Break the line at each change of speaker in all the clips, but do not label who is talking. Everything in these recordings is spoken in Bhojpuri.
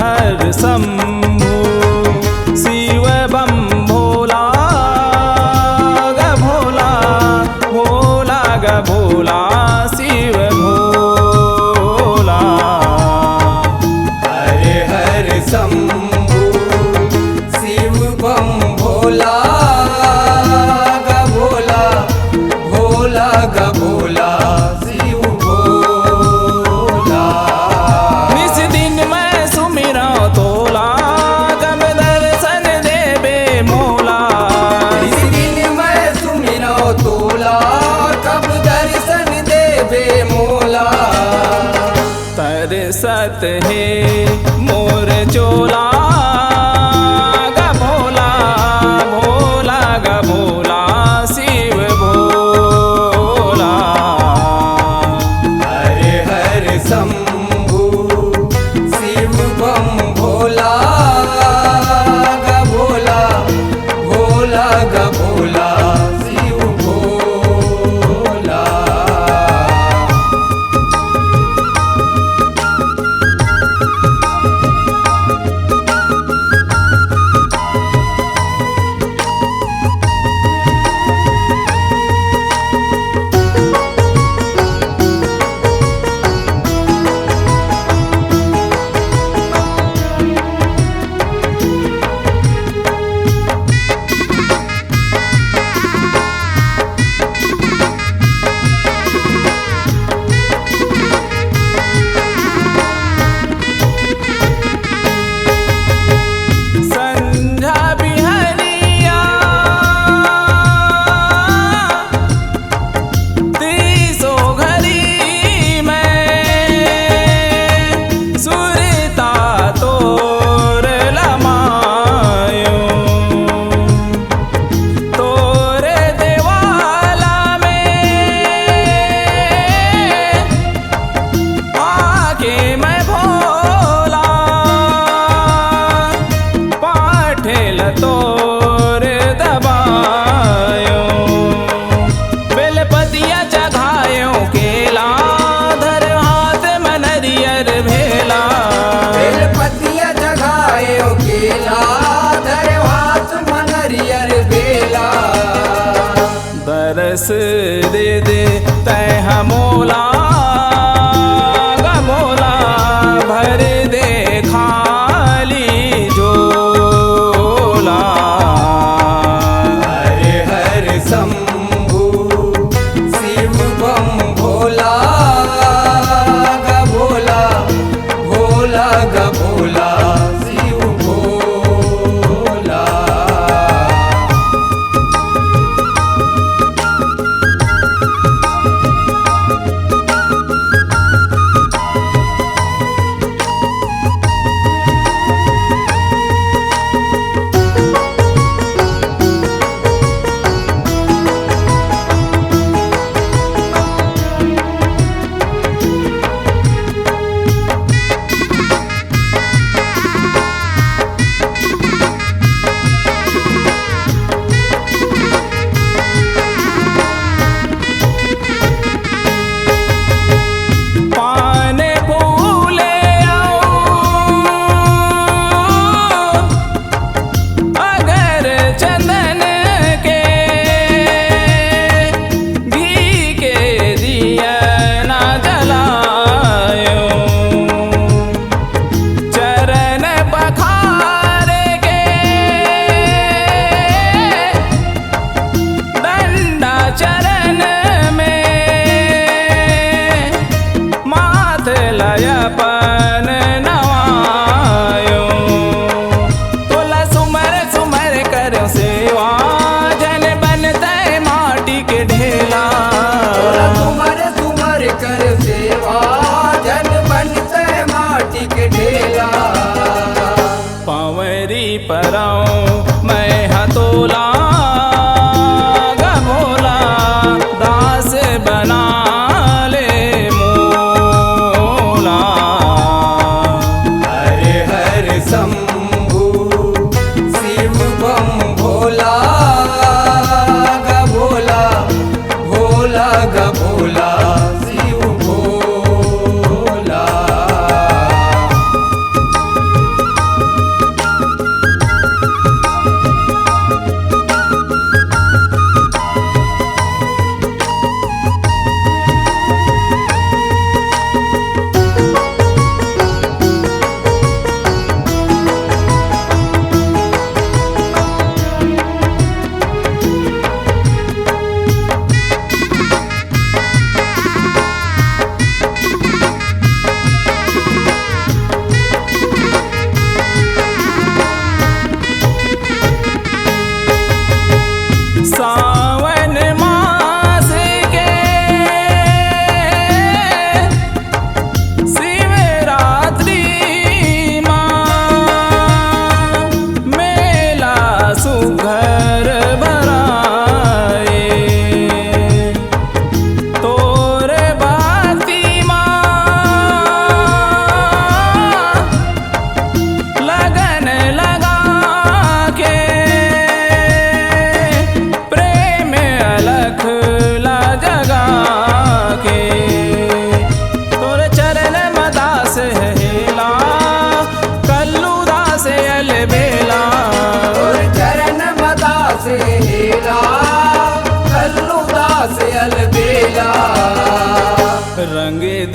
हर शंभु शिव बम भोला ग भोला, भोला ग भोला शिव भोला।
हर हर शंभु शिव बम भोला ग भोला, भोला ग भोला शिव भोला।
निस दिन मैं सुमिरा तोला कब दर्शन देबे मोला।
इस दिन मैं सुमिरा तोला कब दर्शन देबे मोला।
तरसत है मोर चोला ग भोला, भोला ग भोला शिव भोला।
हर हर शंभु शिव बम भोला ग भोला, भोला ग भोला शिव भोला।
संझा बिहरिया तीसो घड़ी में सुरता तोर लमायो। तोर देवाला में आके मैं भोला पाठेल तोर दबायो। बेलपतिया चघायो केला धर हाथ मनरियर भेला।
बेलपतिया जगायो केला धर हाथ मनरियर बेला।
दरस दे दे तैह मोला ग मोला भर दे खाली झोला।
हर हर शंभु शिव बम भोला ग भोला, भोला ग भोला शिव भोला।
पान फूले अगर चंदन के घी के दिया ना जलायो। चरण पखार के दंडा चरण में माथ लयपन नवायो। तोला सुमर सुमर करो सेवा जन बनते माटी के ढेला।
तोला तुमर तुमर कर सेवा जन बनते माटी के ढेला।
पावरी पराओ मैं हतोला ग भोला दास बना ले मोला।
हर हर शंभु शिव बम भोला ग भोला, भोला ग भोला शिव भोला।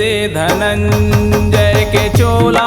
दे धनंजय के चोला